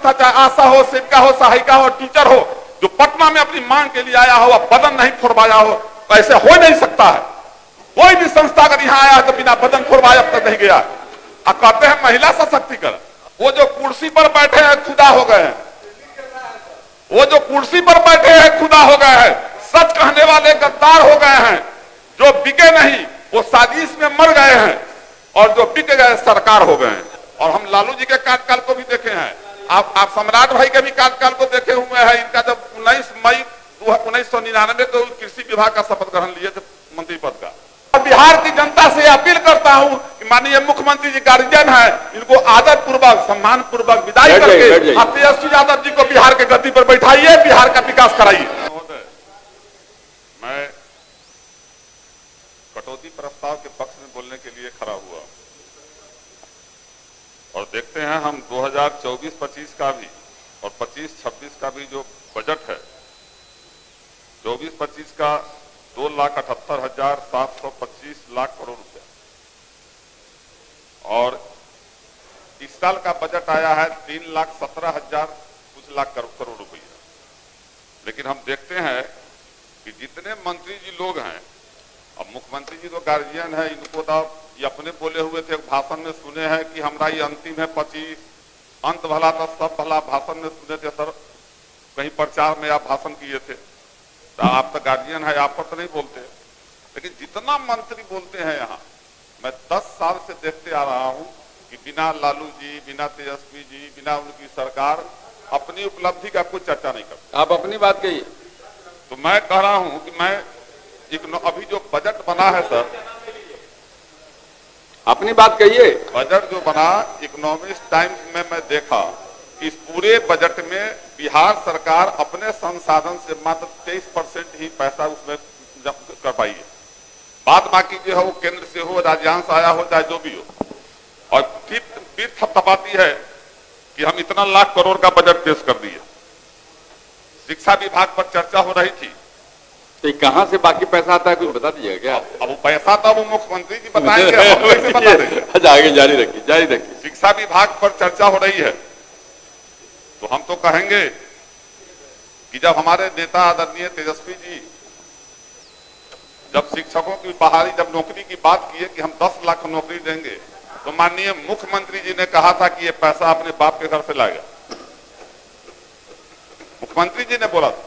संस्था, चाहे आशा हो, सेविका हो, सहायिका हो, टीचर हो, जो पटना में अपनी मांग के लिए आया हो, अब बदन नहीं फोड़वाया हो, तो ऐसे हो नहीं सकता है। कोई भी संस्था अगर यहाँ आया है तो बिना बदन फोड़वाए अब तक नहीं गया। अब कहते हैं महिला सशक्तिकरण, वो जो कुर्सी पर बैठे हैं खुदा हो गए हैं, वो जो कुर्सी पर बैठे हैं खुदा हो गए हैं, सच कहने वाले गद्दार हो गए हैं, जो बिके नहीं वो साजिश में मर गए हैं, और जो बिक गए सरकार हो गए हैं। और हम लालू जी के कार्यकाल को भी देखे हैं, आप सम्राट भाई के भी कार्यकाल को देखे हुए हैं। इनका जब 19 मई 1999 को कृषि विभाग का शपथ ग्रहण लिए थे मंत्री पद का। बिहार की जनता से अपील करता हूं कि माननीय मुख्यमंत्री जी गार्जियन है, इनको आदर पूर्वक सम्मान पूर्वक विदाई करके आप तेजस्वी यादव जी को बिहार के गद्दी पर बैठाइए, बिहार का विकास कराइए। मैं कटौती प्रस्ताव के पक्ष में बोलने के लिए खड़ा हुआ और देखते हैं हम 2024-25 का भी और 25-26 का भी जो बजट है, 24-25 का 2,78,725 लाख करोड़ रुपया और इस साल का बजट आया है 3,17,000 कुछ लाख करोड़ रुपया। लेकिन हम देखते हैं कि जितने मंत्री जी लोग हैं, अब मुख्यमंत्री जी तो गार्जियन है, इनको तो ये अपने बोले हुए थे भाषण में सुने हैं कि हमारा ये अंतिम है 25, अंत भला तो सब भला, भाषण में सुने थे सर, कहीं प्रचार में आप भाषण किए थे, तो आप तो गार्जियन है, आप पर तो नहीं बोलते। लेकिन जितना मंत्री बोलते हैं यहाँ, मैं 10 साल से देखते आ रहा हूँ कि बिना लालू जी, बिना तेजस्वी जी, बिना उनकी सरकार अपनी उपलब्धि का कोई चर्चा नहीं करती। आप अपनी बात कहिए। तो मैं कह रहा हूं कि मैं अभी जो बजट बना है सर, अपनी बात कहिए। बजट जो बना इकोनॉमिक्स टाइम्स में मैं देखा कि इस पूरे बजट में बिहार सरकार अपने संसाधन से मात्र 23% ही पैसा उसमें कर पाई है। बात बाकी जो है वो केंद्र से हो, राज्यांश आया हो, चाहे जो भी हो, और फिर थपथपाती है कि हम इतना लाख करोड़ का बजट पेश कर दिए। शिक्षा विभाग पर चर्चा हो रही थी, तो कहां से बाकी पैसा आता है कुछ बता दीजिएगा क्या? अब वो पैसा तो वो मुख्यमंत्री जी बताएंगे, हम कैसे बता देंगे? अच्छा आगे जारी रखिए। शिक्षा विभाग पर चर्चा हो रही है, तो हम तो कहेंगे कि जब हमारे नेता आदरणीय तेजस्वी जी जब शिक्षकों की बहाली, जब नौकरी की बात किए कि हम 10 लाख नौकरी देंगे, तो माननीय मुख्यमंत्री जी ने कहा था कि ये पैसा अपने बाप के घर से लाएगा, मुख्यमंत्री जी ने बोला था।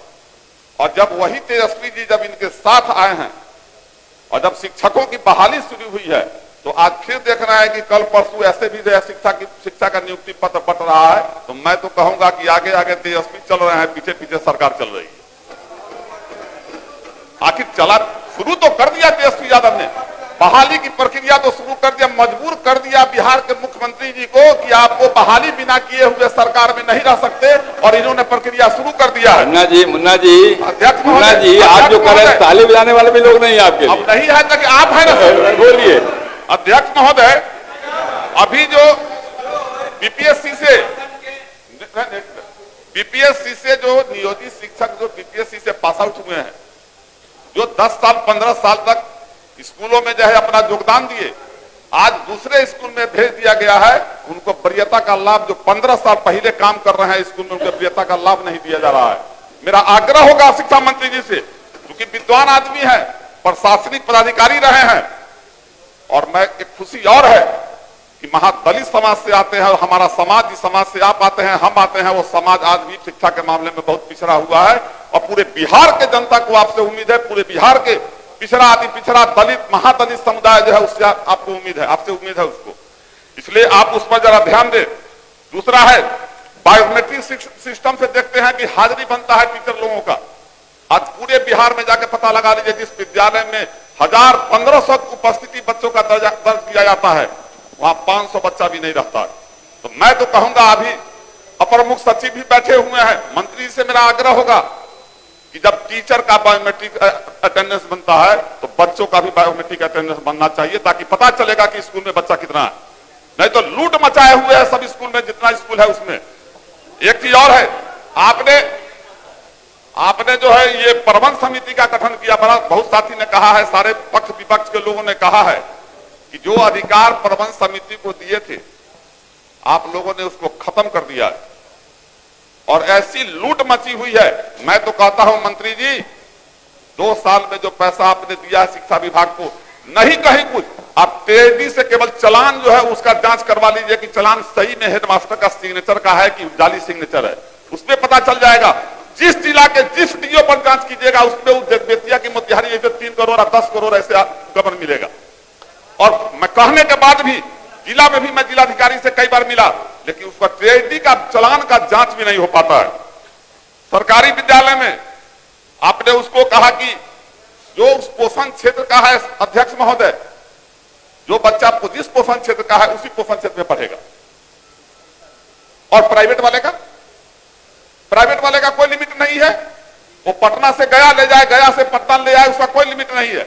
और जब वही तेजस्वी जी जब इनके साथ आए हैं और जब शिक्षकों की बहाली शुरू हुई है, तो आज फिर देख रहा है कि कल परसों ऐसे भी जो है शिक्षा का नियुक्ति पत्र बट रहा है। तो मैं तो कहूंगा कि आगे आगे तेजस्वी चल रहे हैं, पीछे पीछे सरकार चल रही है। आखिर चला शुरू तो कर दिया तेजस्वी यादव ने, बहाली की प्रक्रिया तो शुरू कर दिया, मजबूर कर दिया बिहार के मुख्यमंत्री जी को कि आपको बहाली बिना किए हुए सरकार में नहीं रह सकते, और इन्होंने प्रक्रिया शुरू कर दिया है। मुन्ना जी आप जो कर रहे हैं, ताली बजाने वाले भी लोग नहीं आपके, अब नहीं है तो आप है ना, बोलिए। अध्यक्ष महोदय, अभी जो बीपीएससी से जो नियोजित शिक्षक जो बीपीएससी से पास आउट हुए हैं, जो 10 साल 15 साल तक स्कूलों में जो है अपना योगदान दिए, आज दूसरे स्कूल में भेज दिया गया है, उनको वरीयता का लाभ, जो 15 साल पहले काम कर रहे हैं स्कूल में, उनको वरीयता का लाभ नहीं दिया जा रहा है। मेरा आग्रह होगा शिक्षा मंत्री जी से, क्योंकि विद्वान आदमी है, प्रशासनिक पदाधिकारी रहे हैं, और मैं एक खुशी और है कि महादलित समाज से आते हैं, और हमारा समाज जिस समाज से आप आते हैं, हम आते हैं, वो समाज आज भी शिक्षा के मामले में बहुत पिछड़ा हुआ है। और पूरे बिहार के जनता को आपसे उम्मीद है, पूरे बिहार के पिछड़ा अति पिछड़ा दलित महादलित समुदाय जो है उससे आपको उम्मीद है, आपसे उम्मीद है उसको, इसलिए आप उस पर जरा ध्यान दें। दूसरा है बायोमेट्रिक सिस्टम से देखते हैं कि हाजिरी बनता है टीचर लोगों का। आज पूरे बिहार में जाके पता लगा लीजिए, जिस विद्यालय में 1000-1500 उपस्थिति बच्चों का दर्ज किया जाता है, वहां 500 बच्चा भी नहीं रहता है। तो मैं तो कहूंगा, अभी अपर मुख्य सचिव भी बैठे हुए हैं, मंत्री से मेरा आग्रह होगा कि जब टीचर का बायोमेट्रिक अटेंडेंस बनता है, तो बच्चों का भी बायोमेट्रिक अटेंडेंस बनना चाहिए, ताकि पता चलेगा कि स्कूल में बच्चा कितना है। नहीं तो लूट मचाए हुए है सब स्कूल में, जितना स्कूल है उसमें। एक चीज और है, आपने जो है ये प्रबंध समिति का गठन किया, बहुत साथी ने कहा है, सारे पक्ष विपक्ष के लोगों ने कहा है कि जो अधिकार प्रबंध समिति को दिए थे, आप लोगों ने उसको खत्म कर दिया है। और ऐसी लूट मची हुई है। मैं तो कहता हूं मंत्री जी, 2 साल में जो पैसा आपने दिया है शिक्षा विभाग को, नहीं कहीं कुछ, आप तेजी से केवल चालान जो है उसका जांच करवा लीजिए कि चालान सही में हेडमास्टर का सिग्नेचर का है कि जाली सिग्नेचर है, उसमें पता चल जाएगा। जिस जिला के जिस डीओ पर जांच कीजिएगा उसमें उस बेतिया की मोतिहारी ऐसे 3 करोड़ और 10 करोड़ ऐसे गबन मिलेगा। और मैं कहने के बाद भी जिला में भी मैं जिलाधिकारी से कई बार मिला, लेकिन उसका ट्रेजरी का चालान का जांच भी नहीं हो पाता है। सरकारी विद्यालय में आपने उसको कहा कि जो उस पोषण क्षेत्र का है अध्यक्ष महोदय, जो बच्चा जिस पोषण क्षेत्र का है उसी पोषण क्षेत्र में पढ़ेगा। और प्राइवेट वाले का कोई लिमिट नहीं है, वो पटना से गया ले जाए, गया से पटना ले जाए, उसका कोई लिमिट नहीं है।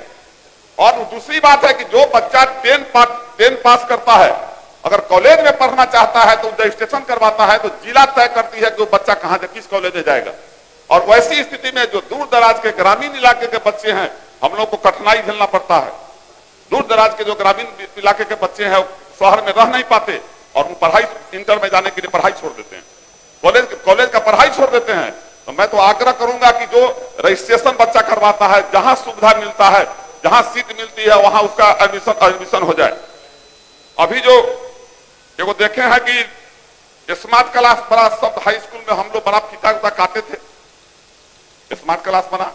और दूसरी बात है कि जो बच्चा 10 पास करता है, अगर कॉलेज में पढ़ना चाहता है तो रजिस्ट्रेशन करवाता है तो जिला तय करती है कि वो बच्चा कहां किस कॉलेज में जाएगा। और वैसी स्थिति में जो दूर दराज के ग्रामीण इलाके के बच्चे हैं, हम लोग को कठिनाई झेलना पड़ता है। दूर दराज के जो ग्रामीण इलाके के बच्चे हैं शहर में रह नहीं पाते और वो पढ़ाई इंटर में जाने के लिए पढ़ाई छोड़ देते हैं, कॉलेज का पढ़ाई छोड़ देते हैं। तो मैं तो आग्रह करूंगा कि जो रजिस्ट्रेशन बच्चा करवाता है, जहां सुविधा मिलता है, जहां सीट मिलती है, वहां उसका एडमिशन हो जाए। अभी जो देखो देखे हैं कि स्मार्ट क्लास बड़ा सब हाई स्कूल में हम लोग बड़ा फीता काटे थे, स्मार्ट क्लास बना,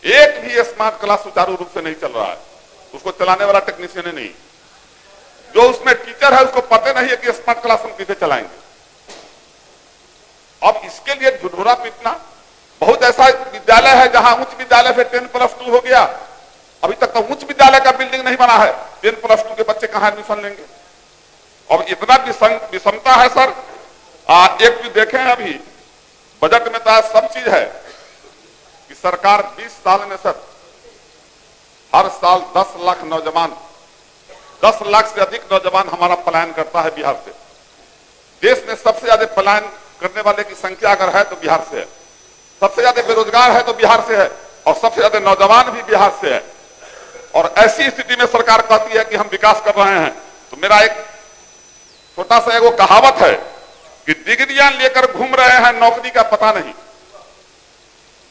एक भी स्मार्ट क्लास सुचारू रूप से नहीं चल रहा है, उसको चलाने वाला टेक्नीशियन नहीं, जो उसमें टीचर है उसको पता नहीं है कि स्मार्ट क्लास हम कैसे चलाएंगे। अब इसके लिए ढुढुरा पीटना, बहुत ऐसा विद्यालय है जहां उच्च विद्यालय से 10+2 हो गया, अभी तक तो उच्च विद्यालय का बिल्डिंग नहीं बना है, 10+2 के बच्चे कहां एडमिशन लेंगे। और इतना विषमता है सर। एक भी देखें अभी बजट में तो सब चीज है कि सरकार 20 साल में सर हर साल 10 लाख नौजवान, 10 लाख से अधिक नौजवान हमारा पलायन करता है बिहार से। देश में सबसे ज्यादा पलायन करने वाले की संख्या अगर है तो बिहार से है, सबसे ज्यादा बेरोजगार है तो बिहार से है, और सबसे ज्यादा नौजवान भी बिहार से है। और ऐसी स्थिति में सरकार कहती है कि हम विकास कर रहे हैं। तो मेरा एक छोटा सा एगो कहावत है कि डिग्रियां लेकर घूम रहे हैं, नौकरी का पता नहीं,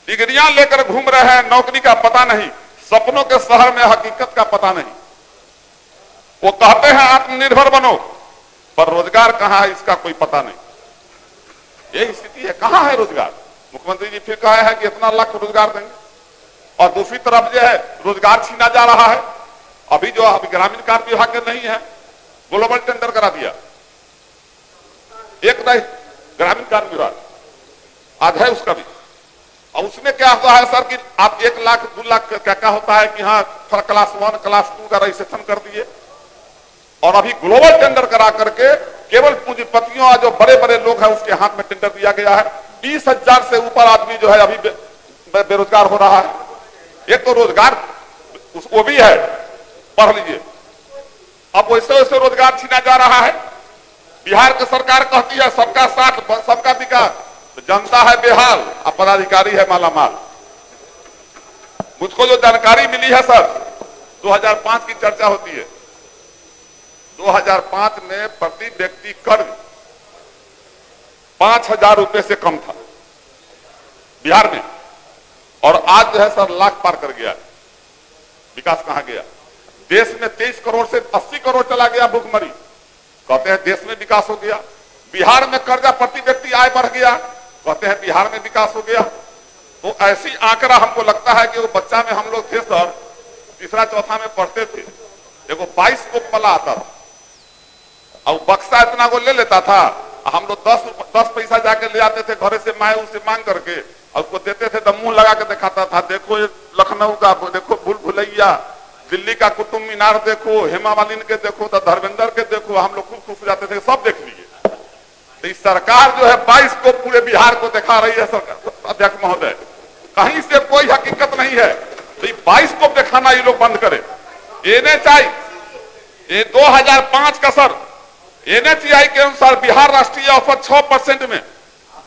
डिग्रियां लेकर घूम रहे हैं, नौकरी का पता नहीं, सपनों के शहर में हकीकत का पता नहीं। वो कहते हैं आत्मनिर्भर बनो, पर रोजगार कहां है इसका कोई पता नहीं। यही स्थिति है, कहां है रोजगार। मुख्यमंत्री जी फिर कहा है कि इतना लाख रोजगार देंगे, और दूसरी तरफ जो है रोजगार छीना जा रहा है। अभी जो अभी ग्रामीण कार्य विभाग के नहीं है, ग्लोबल टेंडर करा दिया, एक नहीं ग्रामीण कार्य विभाग आज है उसका भी। और उसमें क्या होता है सर कि आप 1 लाख 2 लाख क्या होता है कि हाँ क्लास 1 क्लास 2 का रजिस्ट्रेशन कर दिए, और अभी ग्लोबल टेंडर करा करके केवल पूंजीपतियों जो बड़े बड़े लोग हैं उसके हाथ में टेंडर दिया गया है। 20,000 से ऊपर आदमी जो है अभी बेरोजगार हो रहा है। एक तो रोजगार वो भी है, पढ़ लीजिए। अब वैसे वैसे रोजगार छीना जा रहा है। बिहार की सरकार कहती है सबका साथ सबका विकास, तो जनता है बेहाल और पदाधिकारी है मालामाल। मुझको जो जानकारी मिली है सर, 2005 की चर्चा होती है, 2005 में प्रति व्यक्ति कर 5,000 रुपए से कम था बिहार में, और आज जो है सर लाख पार कर गया। विकास कहां गया। देश में 23 करोड़ से 80 करोड़ चला गया भुखमरी, कहते हैं देश में विकास हो गया। बिहार में कर्जा प्रति व्यक्ति आय बढ़ गया, कहते हैं बिहार में विकास हो गया। तो ऐसी आंकड़ा हमको लगता है कि वो बच्चा में हम लोग थे सर, 3रा 4था में पढ़ते थे, देखो 22 को पला आता था और बक्सा इतना को ले लेता था। हम लोग 10 पैसा जाके ले आते थे घरे से, माए उससे मांग करके, और उसको देते थे तो मुंह लगा के दिखाता था, देखो ये लखनऊ का, देखो भूल भुलैया, दिल्ली का कुतुब मीनार देखो, हेमा मालिनी के देखो, तो धर्मेंद्र के देखो। हम लोग खूब खुश जाते थे, सब देख लीजिए। तो इस सरकार जो है 22 को पूरे बिहार को दिखा रही है सरकार, अध्यक्ष महोदय, कहीं से कोई हकीकत नहीं है। तो 22 को दिखाना ये लोग बंद करे। NHI ये 2005 का सर, NHI के अनुसार बिहार राष्ट्रीय औसत 6% में,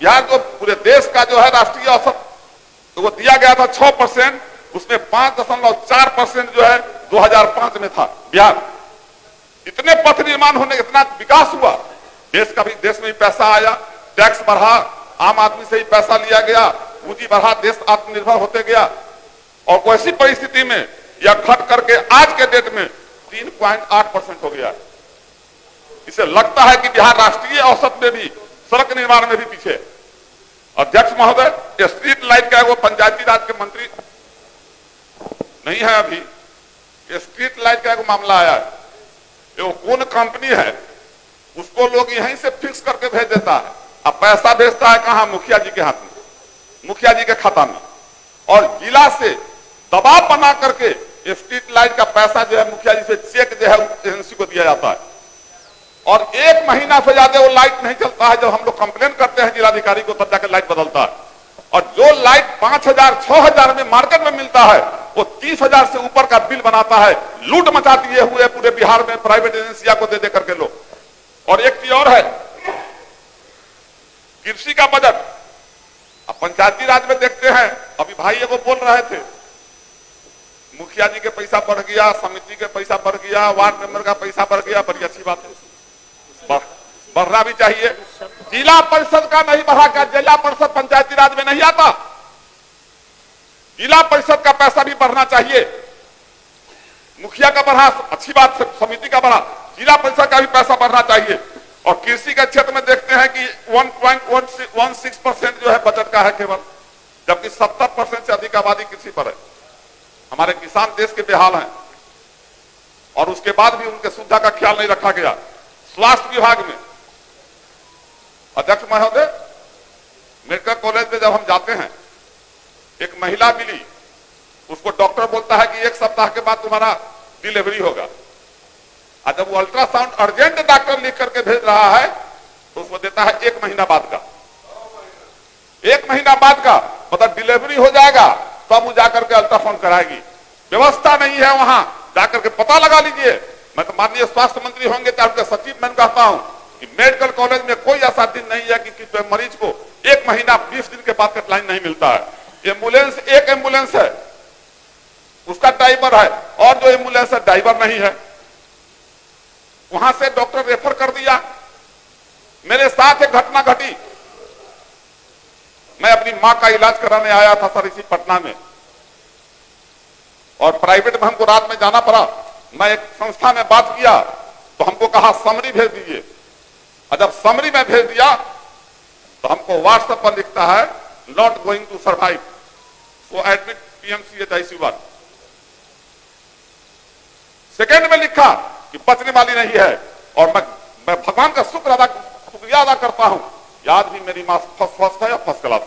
बिहार जो पूरे देश का जो है राष्ट्रीय औसत तो वो दिया गया था 6%, उसमें 5.4% जो है 2005 में था बिहार। इतने पथ निर्माण होने, इतना विकास हुआ, देश में भी पैसा आया, टैक्स बढ़ा, आम आदमी से ही पैसा लिया गया, पूंजी बढ़ा, देश आत्मनिर्भर होते गया और वैसी परिस्थिति में यह घट करके आज के डेट में 3.8% हो गया। इसे लगता है कि बिहार राष्ट्रीय औसत में भी सड़क निर्माण में भी पीछे। अध्यक्ष महोदय, स्ट्रीट लाइट का वो पंचायती राज के मंत्री नहीं है, अभी स्ट्रीट लाइट का एक मामला आया है, वो कौन कंपनी है उसको लोग यहीं से फिक्स करके भेज देता है, अब पैसा भेजता है कहां? मुखिया जी के हाथ में, मुखिया जी के खाता में, और जिला से दबाव बना करके स्ट्रीट लाइट का पैसा जो है मुखिया जी से चेक जो है एजेंसी को दिया जाता है और 1 महीना से ज्यादा वो लाइट नहीं चलता है। जब हम लोग कंप्लेन करते हैं जिलाधिकारी को तब जाकर लाइट बदलता है और जो लाइट 5,000 6,000 में मार्केट में मिलता है वो 30,000 से ऊपर का बिल बनाता है। लूट मचा दिए हुए पूरे बिहार में प्राइवेट एजेंसियों को दे दे करके लोग। और एक चीज और है, कृषि का बजट अब पंचायती राज में देखते हैं, अभी भाई एगो बोल रहे थे मुखिया जी के पैसा बढ़ गया, समिति के पैसा बढ़ गया, वार्ड मेंबर का पैसा बढ़ गया, बड़ी अच्छी बात है, बढ़ना भी चाहिए। जिला परिषद का नहीं बढ़ा क्या? जिला परिषद पंचायती राज में नहीं आता? जिला परिषद का पैसा भी बढ़ना चाहिए। मुखिया का बढ़ा, अच्छी बात है, समिति का बढ़ा, जिला परिषद का भी पैसा बढ़ना चाहिए। और कृषि के क्षेत्र में देखते हैं कि 1.16% जो है बजट का है केवल, जबकि 70% से अधिक आबादी कृषि पर है। हमारे किसान देश के बेहाल हैं और उसके बाद भी उनके सुविधा का ख्याल नहीं रखा गया। स्वास्थ्य विभाग में अध्यक्ष महोदय, मेडिकल कॉलेज में जब हम जाते हैं, एक महिला मिली, उसको डॉक्टर बोलता है कि 1 सप्ताह के बाद तुम्हारा डिलीवरी होगा, और जब वो अल्ट्रासाउंड अर्जेंट डॉक्टर लिख करके भेज रहा है तो उसको देता है 1 महीना बाद का। 1 महीना बाद का मतलब डिलीवरी हो जाएगा तब वो जाकर के अल्ट्रासाउंड कराएगी। व्यवस्था नहीं है वहां जाकर के पता लगा लीजिए। मैं तो माननीय स्वास्थ्य मंत्री होंगे चाहे उनके सचिव, मैं कहता हूं कि मेडिकल कॉलेज में कोई ऐसा दिन नहीं है कि मरीज को 1 महीना 20 दिन के बाद लाइन नहीं मिलता है। एम्बुलेंस, एक एम्बुलेंस है, उसका ड्राइवर है, और जो एम्बुलेंस है ड्राइवर नहीं है। वहां से डॉक्टर रेफर कर दिया। मेरे साथ एक घटना घटी, मैं अपनी मां का इलाज कराने आया था सर इसी पटना में, और प्राइवेट में हमको रात में जाना पड़ा। मैं एक संस्था में बात किया तो हमको कहा समरी भेज दीजिए, और जब समरी में भेज दिया तो हमको व्हाट्सएप पर लिखता है नॉट गोइंग टू सर्वाइव, वो एडमिट पीएमसीएच आईसीयू। सेकेंड में लिखा कि बचने वाली नहीं है। और मैं भगवान का शुक्रिया अदा करता हूं, याद भी मेरी मां फर्स्ट है या फर्स्ट क्लास।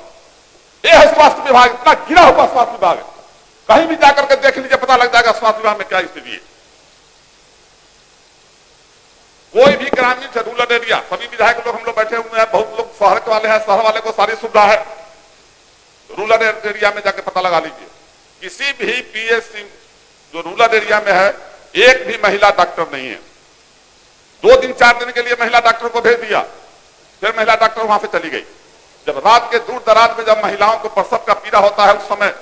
ये है स्वास्थ्य विभाग, इतना गिरा हुआ स्वास्थ्य विभाग है। कहीं भी जाकर के देख लीजिए, पता लग जाएगा स्वास्थ्य विभाग में क्या स्थिति है। कोई भी ग्रामीण से रूरल एरिया, सभी विधायक लोग हम लोग बैठे हुए हैं, बहुत लोग शहर वाले हैं, शहर वाले को सारी सुविधा है। रूरल एरिया में जाकर पता लगा लीजिए, किसी भी पीएचसी जो रूरल एरिया में है एक भी महिला डॉक्टर नहीं है। 2 दिन 4 दिन के लिए महिला डॉक्टर को भेज दिया, फिर महिला डॉक्टर वहां से चली गई। जब रात के दूर दराज में जब महिलाओं को प्रसव का पीड़ा होता है, उस समय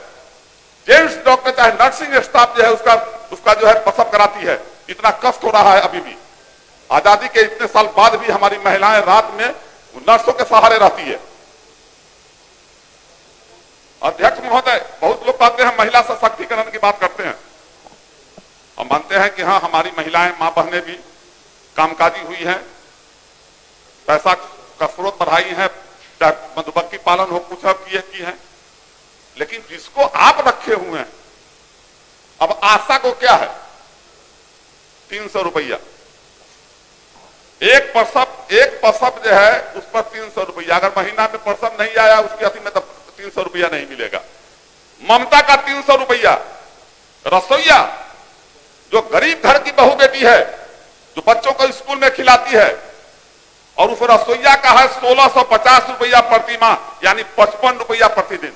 जेंट्स डॉक्टर चाहे नर्सिंग स्टाफ जो है उसका जो है प्रसव कराती है। इतना कष्ट हो रहा है अभी भी। आजादी के इतने साल बाद भी हमारी महिलाएं रात में नर्सों के सहारे रहती है। अध्यक्ष महोदय, बहुत लोग कहते हैं महिला सशक्तिकरण की बात करते हैं। हम मानते हैं कि हाँ, हमारी महिलाएं, मां बहनें भी कामकाजी हुई हैं, पैसा का स्रोत बढ़ाई है, चाहे मधुमक्खी पालन हो, कुछ की है। लेकिन जिसको आप रखे हुए हैं, अब आशा को क्या है 300 रुपया एक प्रसव जो है उस पर 300 रुपया। अगर महीना में प्रसव नहीं आया उसकी अति में तो 300 रुपया नहीं मिलेगा। ममता का 300 रुपया। रसोईया जो गरीब घर की बहू बेटी है, जो बच्चों को स्कूल में खिलाती है, और उस रसोईया का है 1650 रुपया प्रति माह, यानी 55 रुपया प्रतिदिन।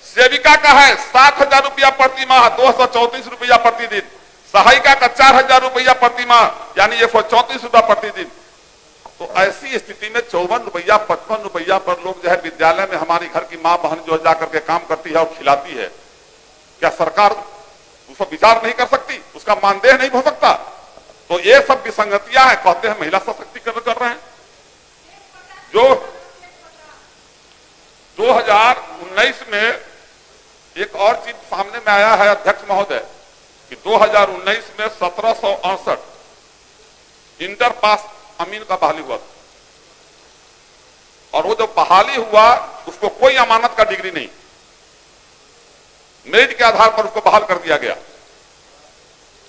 सेविका का है 7000 रुपया प्रति माह, 234 रुपया प्रतिदिन। सहायिका का 4000 रुपया प्रति माह, यानी 134 रुपया प्रतिदिन। तो ऐसी स्थिति में 54 रुपया 55 रुपया पर लोग जो है विद्यालय में हमारी घर की मां बहन जो जाकर के काम करती है और खिलाती है, क्या सरकार उस पर विचार नहीं कर सकती? उसका मानदेय नहीं हो सकता? तो ये सब विसंगतियां हैं। कहते हैं महिला सशक्तिकरण कर रहे हैं। जो 2019 में एक और चीज सामने में आया है अध्यक्ष महोदय कि 2019 में 1768 इंटर पास अमीन का बहाली हुआ और वो जो बहाली हुआ उसको कोई अमानत का डिग्री नहीं, मेरिट के आधार पर उसको बहाल कर दिया गया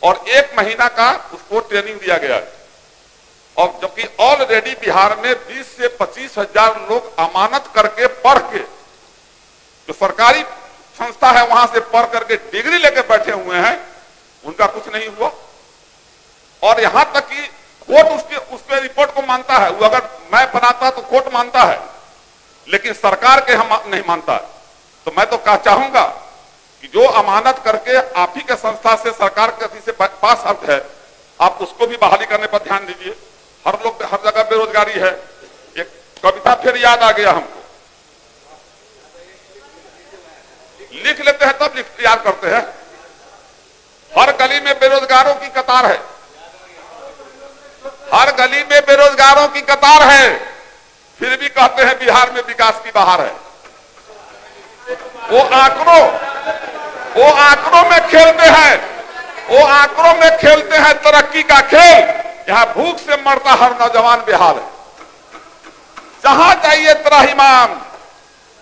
और 1 महीना का उसको ट्रेनिंग दिया गया। और जबकि ऑलरेडी बिहार में 20 से 25 हजार लोग अमानत करके पढ़ के जो सरकारी संस्था है वहां से पढ़ करके डिग्री लेके बैठे हुए हैं, उनका कुछ नहीं हुआ। और यहां तक कि कोर्ट उसके रिपोर्ट को मानता है, वो अगर मैं बनाता तो कोर्ट मानता है, लेकिन सरकार के हम नहीं मानता है। तो मैं तो चाहूंगा कि जो अमानत करके आप ही के संस्था से सरकार के से पास आउट है, आप उसको भी बहाली करने पर ध्यान दीजिए। हर जगह बेरोजगारी है। एक कविता फिर याद आ गया हमको, लिख लेते हैं तब याद करते हैं। हर गली में बेरोजगारों की कतार है, हर गली में बेरोजगारों की कतार है, फिर भी कहते हैं बिहार में विकास की बहार है। वो आंकड़ों में खेलते हैं, वो आंकड़ों में खेलते हैं तरक्की का खेल। यहां भूख से मरता हर नौजवान बेहाल है। जहां जाइए त्राहिमाम,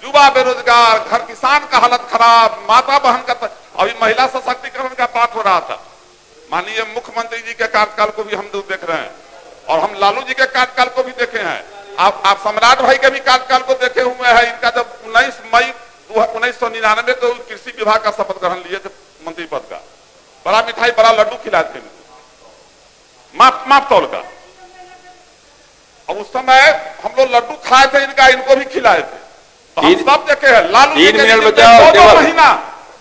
युवा बेरोजगार, घर किसान का हालत खराब, माता बहन का अभी महिला सशक्तिकरण का बात हो रहा था। माननीय मुख्यमंत्री जी के कार्यकाल को भी हम लोग देख रहे हैं और हम लालू जी के कार्यकाल को भी देखे हैं। आप सम्राट भाई के भी कार्यकाल को देखे हुए हैं। इनका जब 19 मई 1999 को कृषि विभाग का शपथ ग्रहण लिए थे मंत्री पद का, बड़ा मिठाई बड़ा लड्डू खिलाए थे, माप तौल का। और उस समय हम लोग लड्डू खाए थे इनका, इनको भी खिलाए थे। तो हम सब देखे हैं लालू जी के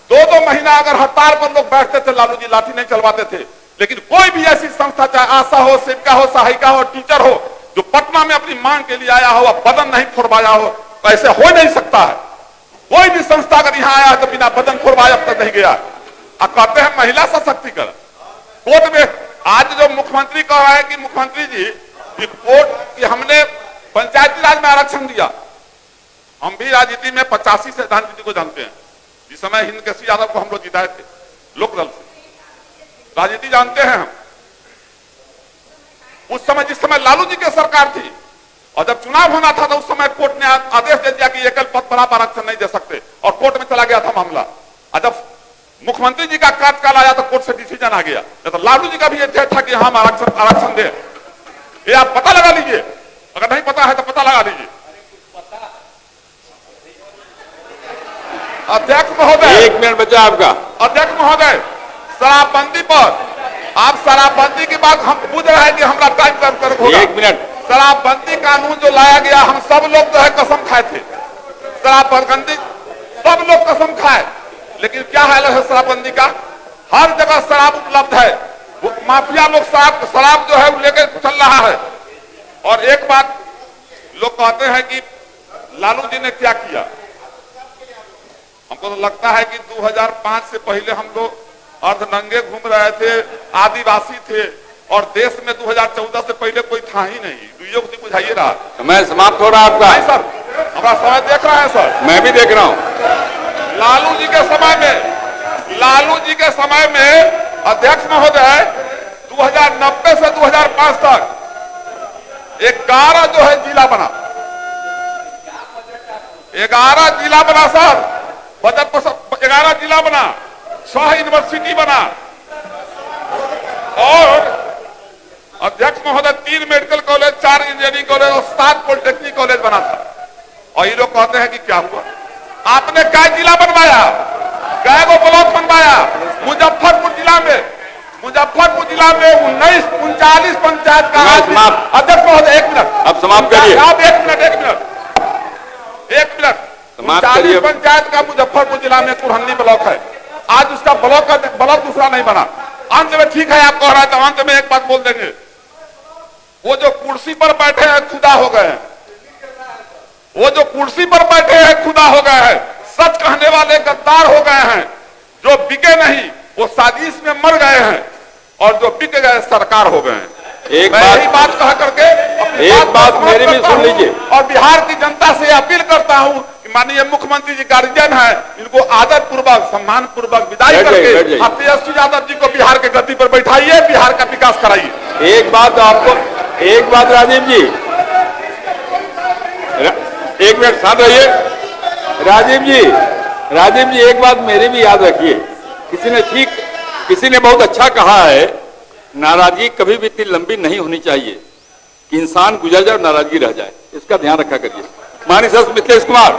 2-2 महीना अगर हड़ताल पर लोग बैठते थे, लालू जी लाठी नहीं चलवाते थे। लेकिन कोई भी ऐसी संस्था, चाहे आशा हो, सेविका हो, सहायिका हो, टीचर हो, जो पटना में अपनी मांग के लिए आया हो, बदन नहीं फोड़वाया हो, तो ऐसे हो नहीं सकता है। कोई भी संस्था अगर यहाँ आया है तो बिना बदन फोड़वाए अब तक नहीं गया। अब कहते हैं महिला सशक्तिकरण। कोर्ट में आज जो मुख्यमंत्री कह रहे हैं कि मुख्यमंत्री जी कोर्ट कि हमने पंचायती राज में आरक्षण दिया। हम भी राजनीति में 85 से राजनीति को जानते हैं। जिस समय हिंद केसरी यादव को हम लोग जिताए थे लोकदल से, राजनीति जानते हैं हम। उस समय जिस समय लालू जी की सरकार थी और जब चुनाव होना था तो उस समय कोर्ट ने आदेश दे दिया कि एकल पद पर आप आरक्षण नहीं दे सकते और कोर्ट में चला गया था मामला। और जब मुख्यमंत्री जी का कार्यकाल आया तो कोर्ट से डिसीजन आ गया। तो लालू जी का भी यह था कि हम आरक्षण दें। ये आप पता लगा लीजिए, अगर नहीं पता है तो पता लगा लीजिए। अध्यक्ष महोदय, 1 मिनट बचा आपका। अध्यक्ष महोदय, शराबबंदी पर आप शराबबंदी की बात हम पूछ रहे हैं कि हमारा टाइम कब होगा। 1 मिनट। शराबबंदी कानून जो लाया गया, हम सब लोग जो है कसम खाए थे। शराबबंदी सब लोग कसम खाए, लेकिन क्या हाल है शराबबंदी का? हर जगह शराब उपलब्ध है। वो माफिया लोग शराब जो है वो लेकर चल रहा है। और एक बात लोग कहते हैं कि लालू जी ने क्या किया। हमको तो लगता है कि 2005 से पहले हम लोग अर्धनंगे घूम रहे थे, आदिवासी थे, और देश में 2014 से पहले कोई था ही नहीं। दुइयों को बुझाइए रहा। समय समाप्त हो रहा आपका। नहीं सर, हमारा समय देख रहे हैं सर। मैं भी देख रहा हूँ। लालू जी के समय में अध्यक्ष महोदय 2090 से 2005 तक 11 जो है जिला बना, 11 जिला बना सर। बजट पर 11 जिला बना, 6 यूनिवर्सिटी बना और अध्यक्ष महोदय 3 मेडिकल कॉलेज, 4 इंजीनियरिंग कॉलेज और 7 पॉलिटेक्निक कॉलेज बना था। और ये लोग कहते हैं कि क्या हुआ? आपने क्या जिला बनवाया, क्या गो ब्लॉक बनवाया? मुजफ्फरपुर जिला में 39 पंचायत का। अध्यक्ष महोदय 1 मिनट, अब समाप्त करिए। आप 1 मिनट 39 पंचायत का मुजफ्फरपुर जिला में कुरहनी ब्लॉक है। आज उसका ब्लॉक दूसरा नहीं बना। अंत में ठीक है, आप कह रहे हैं तो अंत में एक बात बोल देंगे, वो जो कुर्सी पर बैठे हैं खुदा हो गए हैं। वो जो कुर्सी पर बैठे हैं खुदा हो गए हैं। सच कहने वाले गद्दार हो गए हैं। जो बिके नहीं वो साजिश में मर गए हैं और जो बिक गए सरकार हो गए हैं। एक बात कह करके एक बात मेरी भी सुन लीजिए। और बिहार की जनता से अपील करता हूं कि माननीय मुख्यमंत्री जी गार्जियन है, इनको आदर पूर्वक सम्मान पूर्वक विदाई बैठ करके जाइए। आप तेजस्वी यादव जी को बिहार के गद्दी पर बैठाइए, बिहार का विकास कराइए। एक बात राजीव जी, एक मिनट साथ रहिए। राजीव जी एक बात मेरी भी याद रखिए, किसी ने बहुत अच्छा कहा है, नाराजगी कभी भी इतनी लंबी नहीं होनी चाहिए कि इंसान गुजर जाए और नाराजगी रह जाए। इसका ध्यान रखा करिए। माननीय सदस्य मिथिलेश कुमार।